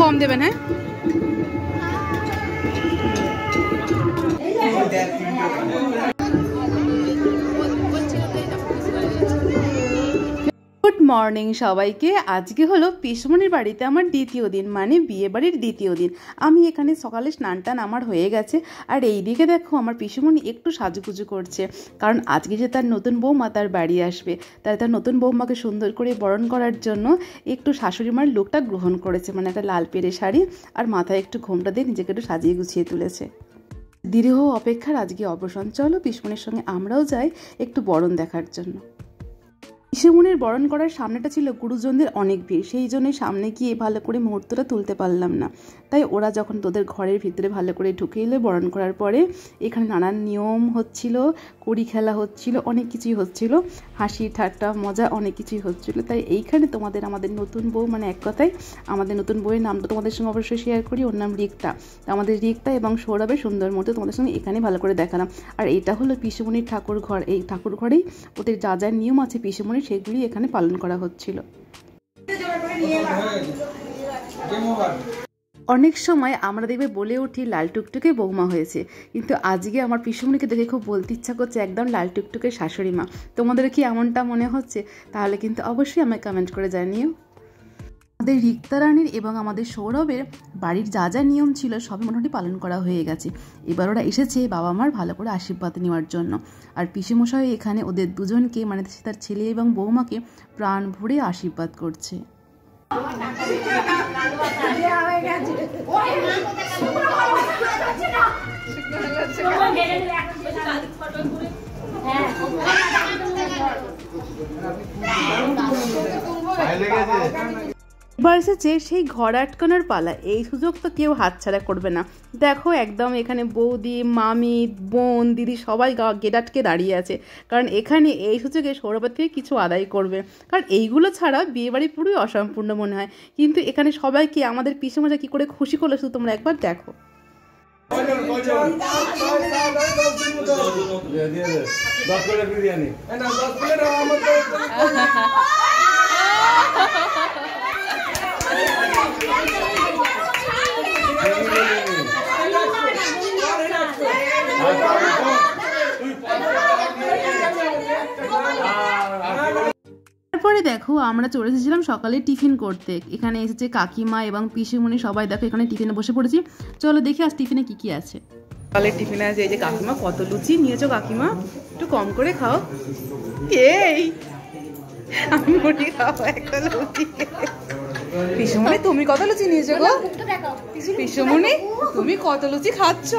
কম দেবেন। হ্যাঁ good morning সবাইকে। আজকে হলো পিসমনির বাড়িতে আমার দ্বিতীয় দিন, মানে বিয়ে বাড়ির দ্বিতীয় দিন। আমি এখানে সকালে স্নান টান আমার হয়ে গেছে, আর এইদিকে দেখো আমার পিসমনি একটু সাজুগুজু করছে, কারণ আজকে যে তার নতুন বৌমা তার বাড়ি আসবে, তার নতুন বৌমাকে সুন্দর করে বরণ করার জন্য একটু শাশুড়ি মার লুকটা গ্রহণ করেছে, মানে একটা লাল পেরে শাড়ি আর মাথায় একটু ঘোমটা দিয়ে নিজেকে একটু সাজিয়ে গুছিয়ে তুলেছে। দীর্ঘ অপেক্ষার আজকে অবসান। চলো পিসমনির সঙ্গে আমরাও যাই একটু বরণ দেখার জন্য। পিসমনির বরণ করার সামনেটা ছিল গুরুজনদের অনেক ভিড়, সেই জন্যই সামনে গিয়ে ভালো করে মুহূর্তটা তুলতে পারলাম না। তাই ওরা যখন তোদের ঘরের ভিতরে ভালো করে ঢুকে এলে বরণ করার পরে এখানে নানান নিয়ম হচ্ছিল, কড়ি খেলা হচ্ছিল, অনেক কিছুই হচ্ছিল, হাসি ঠাট্টা মজা অনেক কিছুই হচ্ছিল। তাই এইখানে আমাদের নতুন বউ, মানে এক কথায় আমাদের নতুন বউয়ের নামটা তোমাদের সঙ্গে অবশ্যই শেয়ার করি। ওর নাম রিক্তা। আমাদের রিক্তা এবং সৌরভের সুন্দর মুহূর্ত তোমাদের সঙ্গে এখানে ভালো করে দেখালাম। আর এটা হলো পিসমনির ঠাকুর ঘর। এই ঠাকুর ঘরেই ওদের যা যা নিয়ম আছে পিসমনির, সেগুলি এখানে পালন করা হচ্ছিল। অনেক সময় আমরা দেখবে বলে উঠি লাল টুকটুকে বৌমা হয়েছে, কিন্তু আজকে আমার পিসমনিকে দেখে খুব বলতে ইচ্ছা করছে একদম লাল টুকটুকে শাশুড়ি মা। তোমাদের কি এমনটা মনে হচ্ছে? তাহলে কিন্তু অবশ্যই আমায় কমেন্ট করে জানিও। আমাদের রিক্তা রানীর এবং আমাদের সৌরভের বাড়ির যা যা নিয়ম ছিল সবই মোটামুটি পালন করা হয়ে গেছে। এবার ওরা এসেছে বাবা মার ভালো করে আশীর্বাদ নেওয়ার জন্য। আর পিসেমশাই এখানে ওদের দুজনকে, মানে তার ছেলে এবং বৌমাকে প্রাণ ভরে আশীর্বাদ করছে। এবার এসেছে সেই ঘর আটকানোর পালা। এই সুযোগ তো কেউ হাতছাড়া করবে না। দেখো একদম এখানে বৌদি, মামি, বোন, দিদি সবাই গেট আটকে দাঁড়িয়ে আছে, কারণ এখানে এই সুযোগে সৌরভের থেকে কিছু আদায় করবে। কারণ এইগুলো ছাড়া বিয়েবাড়ি পুরোই অসম্পূর্ণ মনে হয়, কিন্তু এখানে সবাইকে আমাদের পিসেমশাই কি করে খুশি করলো শুধু তোমরা একবার দেখো। তারপরে দেখো আমরা চলে এসেছিলাম সকালে টিফিন করতে। এখানে এসেছে কাকিমা এবং পিসিমণি, সবাই দেখো এখানে টিফিনে বসে পড়েছি। চলো দেখি আজ টিফিনে কি কি আছে। সকালের টিফিনে আছে এই যে কাকিমা কত লুচি নিয়েছো কাকিমা, একটু কম করে খাও। এই আমি মুড়ি খাবো একটা লুচি। পিসিমণি তুমি কত লুচি নিয়েছো গো? পিসিমণি তুমি কত লুচি খাচ্ছ?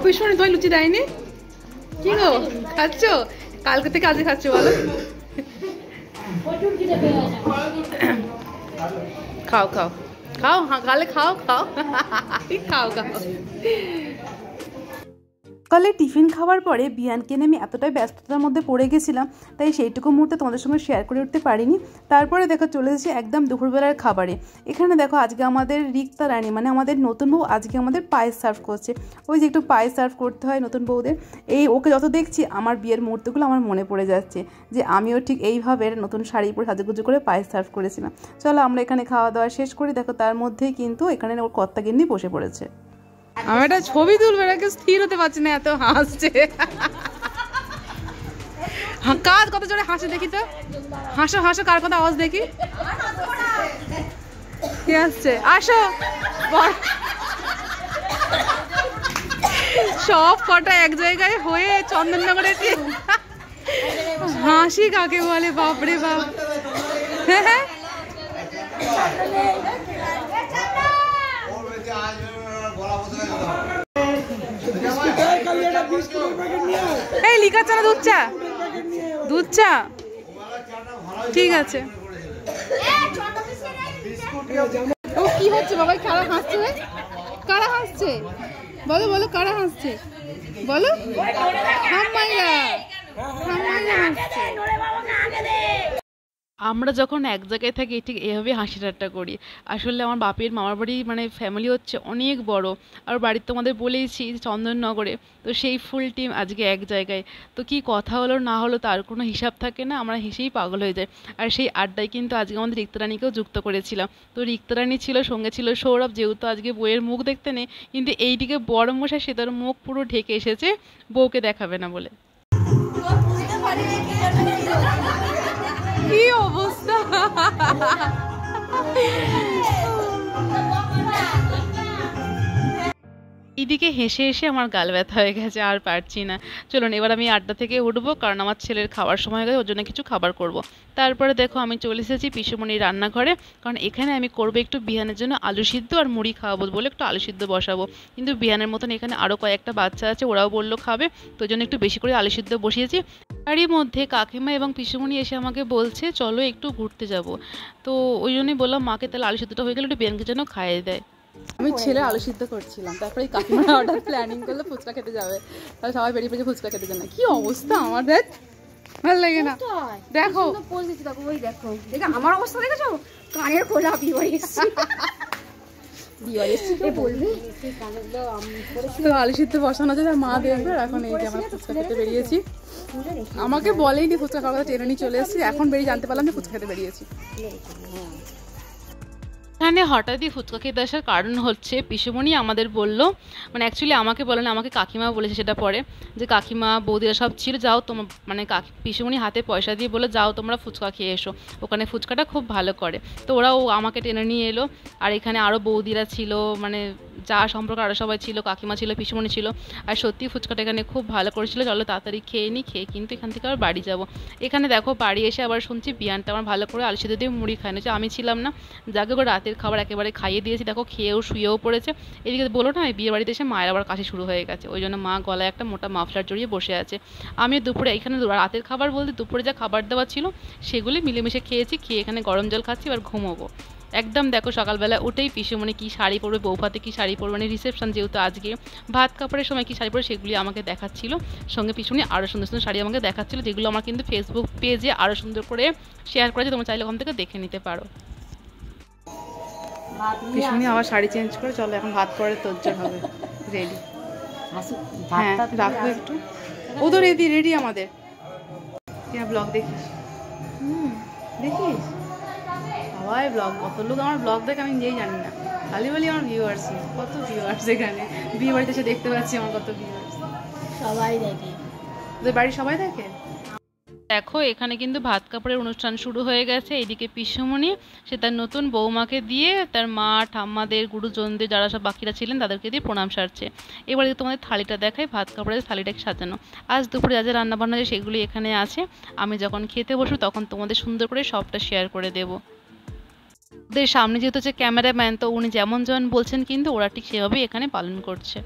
পিসমণি তোমায় লুচি দেয়নি কি গো? খাচ্ছ? কালকে থেকে আজকে খাচ্ছ বলো? খাও খাও খাও, গালে খাও খাও খাও খাও। সকালে টিফিন খাওয়ার পরে বিয়ানকে নিয়ে আমি এতটাই ব্যস্ততার মধ্যে পড়ে গেছিলাম, তাই সেইটুকু মুহূর্তে তোমাদের সঙ্গে শেয়ার করে উঠতে পারিনি। তারপরে দেখো চলে এসেছি একদম দুপুরবেলার খাবারে। এখানে দেখো আজকে আমাদের রিক্তা রানী, মানে আমাদের নতুন বউ, আজকে আমাদের পায়েস সার্ভ করছে। ওই যে একটু পায়েস সার্ভ করতে হয় নতুন বউদের। এই ওকে যত দেখছি আমার বিয়ের মুহূর্তগুলো আমার মনে পড়ে যাচ্ছে, যে আমিও ঠিক এইভাবে নতুন শাড়ি পরে সাজুগুজু করে পায়েস সার্ভ করেছিলাম। চলো আমরা এখানে খাওয়া দাওয়া শেষ করি। দেখো তার মধ্যেই কিন্তু এখানে ওর কর্তাগিন্নি বসে পড়েছে। আমি একটা ছবি তুলবো, এটাকে স্থির হতে পারছি না, এত হাসছে। কার কত জোরে হাসে দেখি তো, হাসো হাসো, কার কথা আওয়াজ দেখি। কি আসছে? আসো। সব কটা এক জায়গায় হয়ে চন্দননগরে হাসি কাকে বলে, বাপরে বাপ। হ্যাঁ এই লিকার চা না দুধ চা? দুধ চা ঠিক আছে। ও কি হচ্ছে বাবা? কারা হাসছে? কারা হাসছে বলো বলো, কারা হাসছে বলো? হাম্মাইরা হাম্মাইরা হাসছে। আমরা যখন এক জায়গায় থাকি ঠিক এভাবে হাসি ঠাট্টা করি। আসলে আমার বাপের মামার বাড়ি মানে ফ্যামিলি হচ্ছে অনেক বড়। আর বাড়ির তো আমাদের বলেইছি যে চন্দননগরে। তো সেই ফুল টিম আজকে এক জায়গায়। তো কি কথা হলো না হলো তার কোনো হিসাব থাকে না। আমরা হেসেই পাগল হয়ে যাই। আর সেই আড্ডায় কিন্তু আজকে আমাদের রিক্তারানীকেও যুক্ত করেছিলাম। তো রিক্তারানী ছিল, সঙ্গে ছিল সৌরভ, যেহেতু আজকে বউয়ের মুখ দেখতে নেই। কিন্তু এইদিকে বড়মশাই সে তার মুখ পুরো ঢেকে এসেছে বউকে দেখাবে না বলে। কি অবস্থা! এদিকে হেসে হেসে আমার গাল ব্যথা হয়ে গেছে, আর পারছি না। চলুন এবার আমি আড্ডা থেকে উঠবো, কারণ আমার ছেলের খাওয়ার সময় হয়ে গেছে, ওর জন্য কিছু খাবার করব। তারপরে দেখো আমি চলে এসেছি পিসুমণির রান্নাঘরে, কারণ এখানে আমি করবো একটু বিহানের জন্য আলু সিদ্ধ আর মুড়ি খাওয়াবো বলে একটু আলু সিদ্ধ বসাবো। কিন্তু বিহানের মতন এখানে আরও কয়েকটা বাচ্চা আছে, ওরাও বললো খাবে, তো ওই জন্য একটু বেশি করে আলু সিদ্ধ বসিয়েছি। তারই মধ্যে কাকিমা এবং পিসুমণি এসে আমাকে বলছে চলো একটু ঘুরতে যাব। তো ওই জন্যই বললাম মাকে তাহলে আলু সিদ্ধটা হয়ে গেলে একটু বিহানকে যেন খাইয়ে দেয়। আমি ছেলে আলু সিদ্ধ করছিলাম, তারপরে কাকিমা হঠাৎ প্ল্যানিং করলো ফুচকা খেতে যাবে, তাহলে সবাই বেরিয়ে পড়েছে ফুচকা খেতে যাবে। কি অবস্থা আমাদের, ভালো লাগে না? দেখো আমার অবস্থা দেখেছো, কানের খোলা বিয়ে এসছে। তো আলু সিদ্ধ বসানো আছে, মা দেখবে। এখন এই যে আমরা ফুচকা খেতে বেরিয়েছি, আমাকে বলেইনি ফুচকা খাওয়ার কথা, টেনে নিয়ে চলে এসেছি। এখন বেরিয়ে জানতে পারলাম যে ফুচকা খেতে বেরিয়েছি। এখানে হঠাৎই ফুচকা খেতে আসার কারণ হচ্ছে পিসুমণি আমাদের বলল, মানে অ্যাকচুয়ালি আমাকে বলে না, আমাকে কাকিমা বলেছে সেটা পরে, যে কাকিমা বৌদিরা সব ছিল, যাও তোমার মানে পিসুমণি হাতে পয়সা দিয়ে বলে যাও তোমরা ফুচকা খেয়ে এসো, ওখানে ফুচকাটা খুব ভালো করে। তো ওরাও আমাকে টেনে নিয়ে এলো। আর এখানে আরও বৌদিরা ছিল, মানে যা সম্পর্কে আরও সবাই ছিল, কাকিমা ছিল, পিসুমণি ছিল। আর সত্যি ফুচকাটা এখানে খুব ভালো করেছিল। চলো তাড়াতাড়ি খেয়ে নিই, খেয়ে কিন্তু এখান থেকে আবার বাড়ি যাব। এখানে দেখো বাড়ি এসে আবার শুনছি বিয়ানটা আমার ভালো করে আলু সিদ্ধ দিয়ে মুড়ি খায় নিয়েছে, আমি ছিলাম না। যাকে করে রাতের খাবার একেবারে খাইয়ে দিয়েছি, দেখো খেয়েও শুয়েও পড়েছে। এদিকে বলো না বিয়ে বাড়িতে এসে মায়ের আবার কাশি শুরু হয়ে গেছে, ওই জন্য মা গলায় একটা মোটা মাফলার জড়িয়ে বসে আছে। আমি দুপুরে এখানে রাতের খাবার বলতে দুপুরে যা খাবার দেওয়া ছিল সেগুলি মিলেমিশে খেয়েছি, খেয়ে এখানে গরম জল খাচ্ছি, এবার ঘুমোবো। একদম দেখো সকালবেলা উঠেই পিসুমণি কী শাড়ি পরবে, বৌভাতে কী শাড়ি পরবে, মানে রিসেপশন যেহেতু আজকে, ভাত কাপড়ের সময় কী শাড়ি পরবে সেগুলি আমাকে দেখাচ্ছিল। সঙ্গে পিসুমণি আরও সুন্দর সুন্দর শাড়ি আমাকে দেখাচ্ছিল, যেগুলো আমার কিন্তু ফেসবুক পেজে আরও সুন্দর করে শেয়ার করেছে, তোমরা চাইলে ওখান থেকে দেখে নিতে পারো। পিসুমণি আবার শাড়ি চেঞ্জ করে চলো এখন ভাত পরে তোজ্জোর হবে, রেডি। হ্যাঁ রাখবো একটু, ও তো রেডি রেডি আমাদের। ব্লগ দেখিস, দেখিস সবাই ব্লগ, কত লোক আমার ব্লগ দেখে আমি নিজেই জানি না, খালি বলি আমার ভিউয়ার্স, কত ভিউয়ার্স এখানে বিয়ে বাড়িতে এসে দেখতে পাচ্ছি আমার কত ভিউয়ার্স, সবাই দেখে, তোদের বাড়ির সবাই দেখে। দেখো এখানে কিন্তু ভাত কাপড়ের অনুষ্ঠান শুরু হয়ে গেছে। এইদিকে পিসুমণি সে তার নতুন বৌমাকে দিয়ে তার মা ঠাম্মাদের গুরুজনদের যারা সব বাকিরা ছিলেন তাদেরকে দিয়ে প্রণাম সারছে। এবারে তোমাদের থালিটা দেখায়, ভাত কাপড়ের থালিটাকে সাজানো। আজ দুপুরে যা যা রান্নাবান্না আছে সেগুলি এখানে আছে, আমি যখন খেতে বসবো তখন তোমাদের সুন্দর করে সবটা শেয়ার করে দেবো। ওদের সামনে যেহেতু হচ্ছে ক্যামেরাম্যান, তো উনি যেমন যেমন বলছেন কিন্তু ওরা ঠিক সেভাবেই এখানে পালন করছে।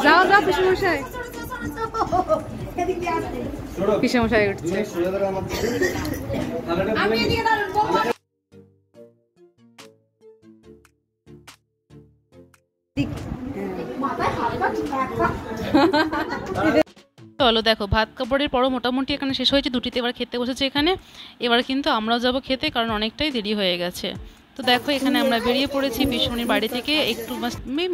যাও যাও পিসেমশাই, পিসেমশাই উঠছে। চলো দেখো ভাত কাপড়ের পরও মোটামুটি এখানে শেষ হয়েছে, দুটিতে এবার খেতে বসেছে এখানে। এবার কিন্তু আমরাও যাবো খেতে, কারণ অনেকটাই দেরি হয়ে গেছে। তো দেখো এখানে আমরা বেরিয়ে পড়েছি পিসুমণির বাড়ি থেকে, একটু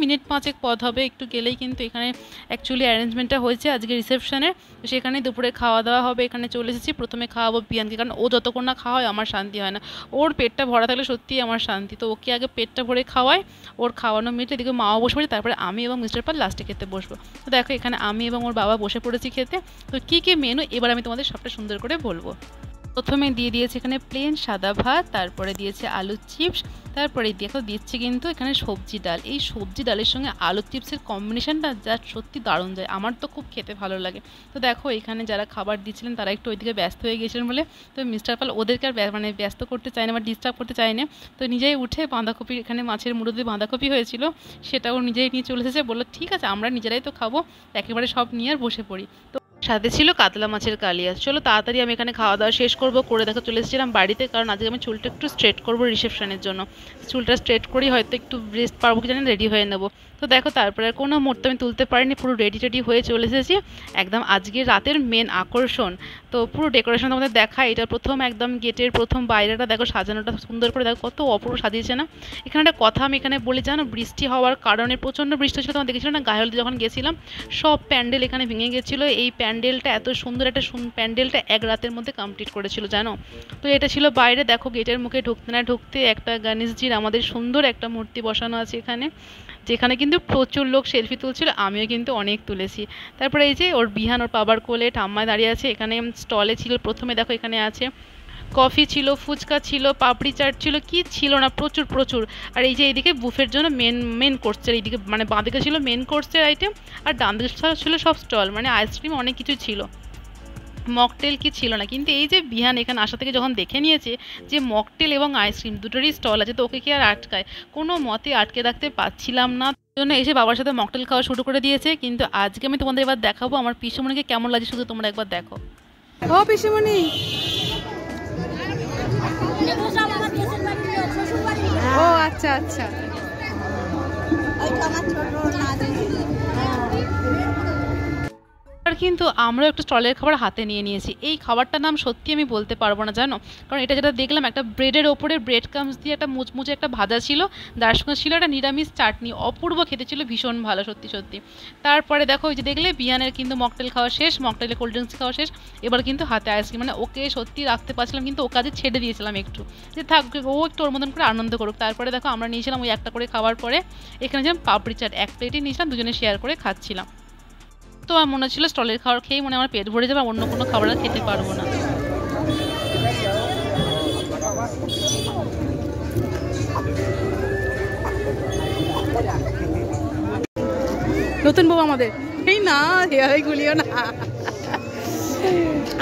মিনিট 5 পথ হবে, একটু গেলেই কিন্তু এখানে অ্যাকচুয়ালি অ্যারেঞ্জমেন্টটা হয়েছে আজকে রিসেপশনের, তো সেখানে দুপুরে খাওয়া দাওয়া হবে। এখানে চলে এসেছি, প্রথমে খাওয়াবো বিয়ানকে, কারণ ও যতক্ষণ না খাওয়ায় আমার শান্তি হয় না, ওর পেটটা ভরা থাকলে সত্যিই আমার শান্তি। তো ওকে আগে পেটটা ভরে খাওয়ায়, ওর খাওয়ানো মিটলে এদিকে মাও বসে পড়ে, তারপরে আমি এবং মিস্টার পাল লাস্টে খেতে বসবো। তো দেখো এখানে আমি এবং ওর বাবা বসে পড়েছি খেতে। তো কী কী মেনু এবার আমি তোমাদের সবটা সুন্দর করে বলবো। প্রথমে দিয়ে দিয়েছে এখানে প্লেন সাদা ভাত, তারপরে দিয়েছে আলু চিপস, তারপরে দেখো দিচ্ছে কিন্তু এখানে সবজি ডাল। এই সবজি ডালের সঙ্গে আলু চিপসের কম্বিনেশনটা যা সত্যি দারুণ যায়, আমার তো খুব খেতে ভালো লাগে। তো দেখো এখানে যারা খাবার দিচ্ছিলেন তারা একটু ওইদিকে ব্যস্ত হয়ে গিয়েছিলেন বলে তো মিস্টার পাল ওদেরকে আর মানে ব্যস্ত করতে চায় না বা ডিস্টার্ব করতে চায় না, তো নিজেই উঠে বাঁধাকপি, এখানে মাছের মুড়ো দিয়ে বাঁধাকপি হয়েছিল সেটাও নিজেই নিয়ে চলে এসেছে, বললো ঠিক আছে আমরা নিজেরাই তো খাবো, একেবারে সব নিয়ে আর বসে পড়ি। তো সাথে ছিল কাতলা মাছের কালিয়া। চলো তাড়াতাড়ি আমি এখানে খাওয়া দাওয়া শেষ করবো, করে দেখো চলে এসেছিলাম বাড়িতে, কারণ আজকে আমি চুলটা একটু স্ট্রেট করবো রিসেপশনের জন্য। চুলটা স্ট্রেট করি হয়তো একটু রেস্ট পারবো কি জানি, রেডি হয়ে নেবো। তো দেখো তারপরে আর কোনো মুহূর্তে আমি তুলতে পারিনি, পুরো রেডি হয়ে চলে এসেছি একদম আজকে রাতের মেন আকর্ষণ। তো পুরো ডেকোরেশন তোমাদের দেখা, এটা প্রথম একদম গেটের প্রথম বাইরেটা দেখো সাজানোটা সুন্দর করে, দেখো কত অপূর্ব সাজিয়েছে না। এখানে একটা কথা আমি এখানে বলি জানো, বৃষ্টি হওয়ার কারণে প্রচণ্ড বৃষ্টি ছিল, তোমার দেখেছিল না গায়ে যখন গেছিলাম সব প্যান্ডেল এখানে ভেঙে গেছিলো। এই প্যান্ডেলটা এত সুন্দর একটা প্যান্ডেলটা এক রাতের মধ্যে কমপ্লিট করেছিল জানো। তো এটা ছিল বাইরে, দেখো গেটের মুখে ঢুকতে একটা গণেশজির আমাদের সুন্দর একটা মূর্তি বসানো আছে এখানে, যেখানে কিন্তু প্রচুর লোক সেলফি তুলছিল, আমিও কিন্তু অনেক তুলেছি। তারপরে এই যে ওর বিহান ওর বাবার কোলে ঠাম্মায় দাঁড়িয়ে আছে। এখানে স্টলে ছিল প্রথমে দেখো এখানে আছে কফি ছিল, ফুচকা ছিল, পাপড়ি চাট ছিল, কি ছিল না প্রচুর। আর এই যে এইদিকে বুফের জন্য মেন কোর্সের এইদিকে মানে বাঁদিকে ছিল মেন কোর্সের আইটেম, আর ডান দিকে ছিল সব স্টল, মানে আইসক্রিম অনেক কিছু ছিল, মকটেল কি ছিল না। কিন্তু এই যে বিহান এখানে আসা থেকে যখন দেখে নিয়েছে যে মকটেল এবং আইসক্রিম দুটোরই স্টল আছে, তো ওকে কি আর আটকায়, কোনো মতে আটকে রাখতে পারছিলাম না, জন্য এসে বাবার সাথে মকটেল খাওয়া শুরু করে দিয়েছে। কিন্তু আজকে আমি তোমাদের এবার দেখাবো আমার পিসুমণিকে কেমন লাগে, শুধু তোমরা একবার দেখো। ও পিসুমণি, ও আচ্ছা আর কিন্তু আমরা একটু স্টলের খাবার হাতে নিয়েছি। এই খাবারটার নাম সত্যি আমি বলতে পারবো না জানো, কারণ এটা যেটা দেখলাম একটা ব্রেডের ওপরে ব্রেড ক্রামস দিয়ে একটা মুচমুচে একটা ভাজা ছিল, যার সঙ্গে ছিল একটা নিরামিষ চাটনি, অপূর্ব খেতে ছিল, ভীষণ ভালো সত্যি। তারপরে দেখো ওই যে দেখলে বিয়ানের কিন্তু মকটেল খাওয়া শেষ, মকটেলে কোল্ড ড্রিঙ্কস খাওয়া শেষ, এবার কিন্তু হাতে আইসক্রিম, মানে ওকে সত্যি রাখতে পারছিলাম, কিন্তু ও কাজে ছেড়ে দিয়েছিলাম একটু, যে থাক ও একটু ওর মতন করে আনন্দ করুক। তারপরে দেখো আমরা নিয়েছিলাম ওই একটা করে খাওয়ার পরে এখানে যেমন পাপড়ি চাট এক প্লেটই নিয়েছিলাম, দুজনে শেয়ার করে খাচ্ছিলাম। তো আমার মনে হচ্ছিল স্টলের খাবার খেয়েই মনে আমার পেট ভরে যাবে, অন্য কোনো খাবার আর খেতে পারবো না। নতুন বউ আমাদের এই না হেয়াই গুলিও না,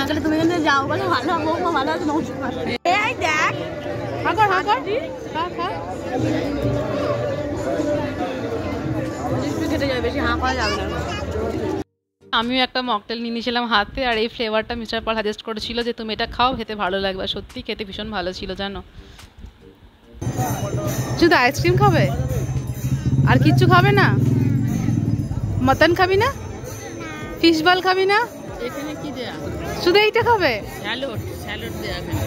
আসলে তুমি এখানে যাও বলে ভালো বউ ভালো আছে, নমস্কার এই দেখ হাঁকর খেতে যাবে, বেশি হাঁ করা যাবে না। আমিও একটা মকটেল নিয়ে নিয়েছিলাম হাতে, আর এই ফ্লেভারটা মিস্টার পাল সাজেস্ট করেছিল যে তুমি এটা খাও, খেতে ভালো লাগবে, সত্যি খেতে ভীষণ ভালো ছিল জানো। শুধু আইসক্রিম খাবে আর কিচ্ছু খাবে না? মটন খাবি না? ফিশ বল খাবি না? এখানে কি দেয়া, শুধু এইটা খাবে? স্যালাড দেয়া এখানে।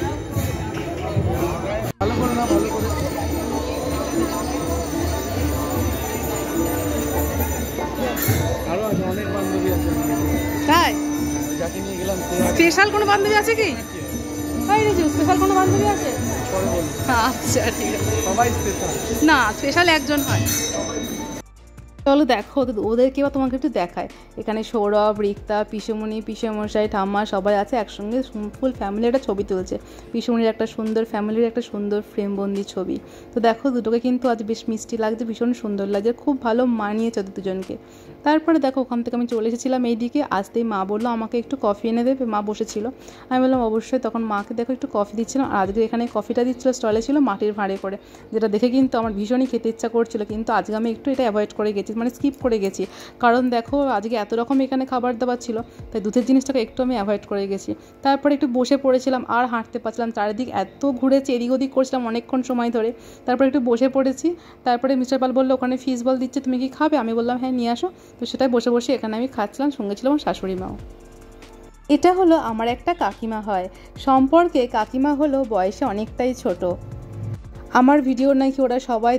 ভালো করে না, ভালো করে আরো অনেক বান্ধবী আছে তাই, যাকে নিয়ে গেলাম স্পেশাল কোনো বান্ধবী আছে কি? স্পেশাল কোনো বান্ধবী আছে? আচ্ছা ঠিক আছে, সবাই স্পেশাল না, স্পেশাল একজন হয়। চলো দেখো ওদেরকে এবার তোমাকে একটু দেখায়। এখানে সৌরভ, রিক্তা, পিসুমণি, পিসেমশাই, ঠাম্মা সবাই আছে একসঙ্গে, ফুল ফ্যামিলি একটা ছবি তুলছে। পিসুমণির একটা সুন্দর ফ্যামিলির একটা সুন্দর ফ্রেমবন্দি ছবি। তো দেখো দুটোকে কিন্তু আজ বেশ মিষ্টি লাগছে, ভীষণ সুন্দর লাগছে, খুব ভালো মানিয়েছে দুজনকে। তারপরে দেখো ওখান থেকে আমি চলে এসেছিলাম এইদিকে, আসতেই মা বললো আমাকে একটু কফি এনে দেবে, মা বসেছিল, আমি বললাম অবশ্যই। তখন মাকে দেখো একটু কফি দিচ্ছিলাম, আর আজকে এখানে কফিটা দিচ্ছিলো স্টলে ছিল মাটির ভাঁড়ে করে, যেটা দেখে কিন্তু আমার ভীষণই খেতে ইচ্ছা করছিল, কিন্তু আজকে আমি একটু এটা অ্যাভয়েড করে গেছি, মানে স্কিপ করে গেছি, কারণ দেখো আজকে এত রকম এখানে খাবার দাবার ছিল, তাই দুধের জিনিসটাকে একটু আমি অ্যাভয়েড করে গেছি। তারপরে একটু বসে পড়েছিলাম, আর হাঁটতে পারছিলাম, চারিদিক এত ঘুরেছি, এদিক ওদিক করছিলাম অনেকক্ষণ সময় ধরে, তারপরে একটু বসে পড়েছি। তারপরে মিস্টার পাল বললো ওখানে ফিশ বল দিচ্ছে, তুমি কি খাবে? আমি বললাম হ্যাঁ নিয়ে আসো। তো সেটাই বসে এখানে আমি খাচ্ছিলাম, সঙ্গে ছিল আমার শাশুড়ি মাও। এটা হলো আমার একটা কাকিমা হয়, সম্পর্কে কাকিমা হলো বয়সে অনেকটাই ছোট। আমার ভিডিও নাকি ওরা সবাই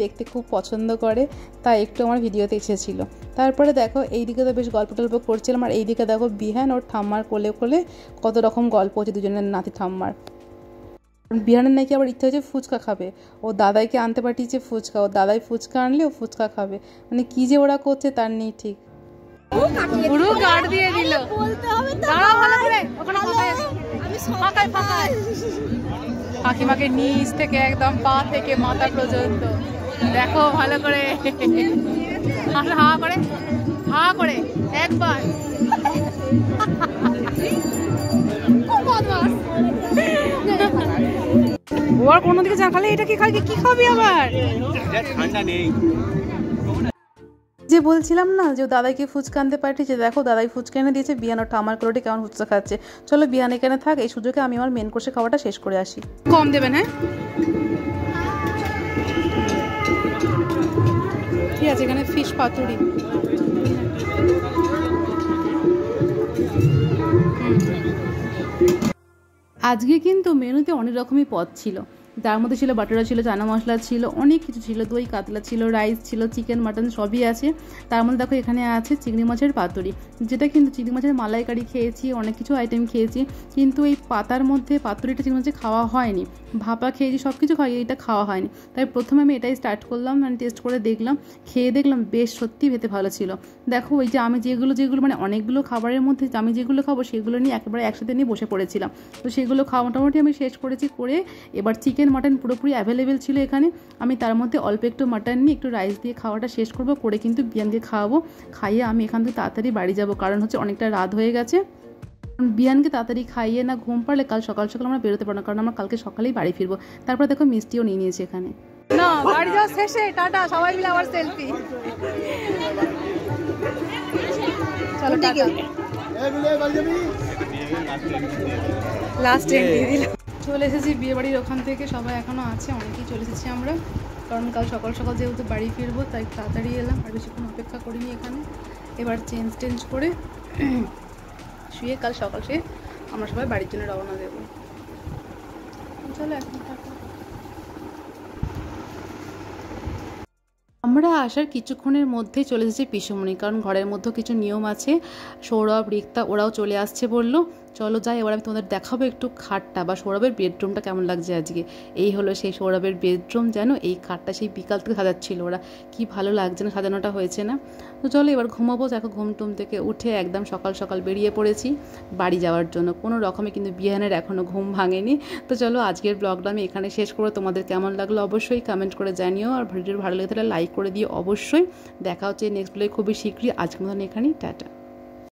দেখতে খুব পছন্দ করে, তাই একটু আমার ভিডিওতে এসেছিল। তারপরে দেখো এইদিকে তো বেশ গল্প টল্প করছিলাম, আর এইদিকে দেখো বিহান ওর ঠাম্মার কোলে কত রকম গল্প হচ্ছে দুজনের নাতি ঠাম্মার। বিহানের নাকি আবার ইচ্ছে হচ্ছে ফুচকা খাবে, ও দাদাইকে আনতে পাঠিয়েছে ফুচকা, ও দাদাই ফুচকা আনলে ও ফুচকা খাবে, মানে কি যে ওরা করছে তার নেই ঠিক। পুরো গার্ড দিয়ে দিল, দাঁড়াও ভালো করে, ওখানে কথা আছে, আমি ফাঁকায় ফাঁকায় কাকিমাকে নিচ থেকে একদম পা থেকে মাথা পর্যন্ত দেখো ভালো করে, হা করে হা করে একবার। ওর কোনো দিকে যা খালে এটা কি খাবি, কি খাবি আবার? ঠান্ডা নেই। যে বলছিলাম না যে দাদাইকে ফুচকা আনতে পাঠিয়েছে, দেখো দাদাই ফুচকা এনে দিয়েছে, বিয়ান ওটা আমার কোলোটি কেমন ফুচকা খাচ্ছে। চলো বিয়ান এখানে থাক, এই সুযোগে আমি আমার মেন কোর্সে খাওয়াটা শেষ করে আসি। কম দেবেন হ্যাঁ, ঠিক আছে। এখানে ফিশ পাতুরি, আজকে কিন্তু মেনুতে অনেক রকমই পদ ছিল, তার মধ্যে ছিল বাটারা ছিল, চানা মশলা ছিল, অনেক কিছু ছিল, দই কাতলা ছিল, রাইস ছিল, চিকেন মাটন সবই আছে। তার মধ্যে দেখো এখানে আছে চিংড়ি মাছের পাতুরি, যেটা কিন্তু চিংড়ি মাছের মালাইকারি খেয়েছি, অনেক কিছু আইটেম খেয়েছি, কিন্তু এই পাতার মধ্যে পাতুরিটা চিংড়ি মাছে খাওয়া হয়নি। ভাপা খেয়েছি, সব কিছু খাই, এটা খাওয়া হয়নি। তাই প্রথমে আমি এটাই স্টার্ট করলাম, মানে টেস্ট করে দেখলাম, খেয়ে দেখলাম বেশ সত্যি খেতে ভালো ছিল। দেখো ওই যে আমি যেগুলো মানে অনেকগুলো খাবারের মধ্যে আমি যেগুলো খাবো সেগুলো নিয়ে একেবারে একসাথে নিয়ে বসে পড়েছিলাম। তো সেগুলো খাওয়া মোটামুটি আমি শেষ করেছি। করে এবার চিকেন মাটন পুরোপুরি অ্যাভেলেবেল ছিল এখানে, আমি তার মধ্যে অল্প একটু মাটন নিয়ে একটু রাইস দিয়ে খাওয়াটা শেষ করবো, করে কিন্তু বিয়ানকে খাওয়াবো। খাইয়ে আমি এখান থেকে তাড়াতাড়ি বাড়ি যাব, কারণ হচ্ছে অনেকটা রাত হয়ে গেছে। বিয়ানকে তাড়াতাড়ি খাইয়ে না ঘুম পারলে কাল সকাল সকাল আমরা বেরোতে পারবো না, কারণ আমরা কালকে সকালেই বাড়ি ফিরবো। তারপর দেখো মিষ্টিও নিয়ে নিয়েছে এখানে। না বাড়ি যাওয়া শেষে টাটা, সবাই মিলে আবার সেলফি। চলো টাটা, লাস্ট এন্ট্রি দিলাম। চলে এসেছি বিয়ে বাড়ির ওখান থেকে, সবাই এখনো আছে, অনেকেই চলে এসেছি আমরা, কারণ কাল সকাল সকাল যেহেতু বাড়ি ফিরবো তাই তাড়াতাড়ি এলাম, আর বেশিক্ষণ অপেক্ষা করিনি এখানে। এবার চেঞ্জ করে শুয়ে কাল সকাল সে আমরা সবাই বাড়ির জন্য রওনা দেবো। চলো এখন টাটা। আমরা আসার কিছুক্ষণের মধ্যেই চলে এসেছি পিসুমণি, কারণ ঘরের মধ্যেও কিছু নিয়ম আছে। সৌরভ রিক্তা ওরাও চলে আসছে বললো, চলো যাই। এবার আমি তোমাদের দেখাবো একটু খাটটা বা সৌরভের বেডরুমটা কেমন লাগছে আজকে। এই হলো সেই সৌরভের বেডরুম, যেন এই খাটটা সেই বিকাল থেকে সাজাচ্ছিল ওরা, কি ভালো লাগছে না সাজানোটা হয়েছে না। তো চলো এবার ঘুমাবো। দেখো ঘুমটুম থেকে উঠে একদম সকাল সকাল বেরিয়ে পড়েছি বাড়ি যাওয়ার জন্য, কোনো রকমে কিন্তু বিহানের এখনও ঘুম ভাঙেনি। তো চলো আজকের ব্লগটা আমি এখানে শেষ করবো। তোমাদের কেমন লাগলো অবশ্যই কমেন্ট করে জানিও, আর ভিডিও ভালো লেগে থাকলে লাইক করে দিও অবশ্যই। দেখা হচ্ছে নেক্সট ব্লগে খুবই শীঘ্রই। আজকের মতন এখানেই টাটা।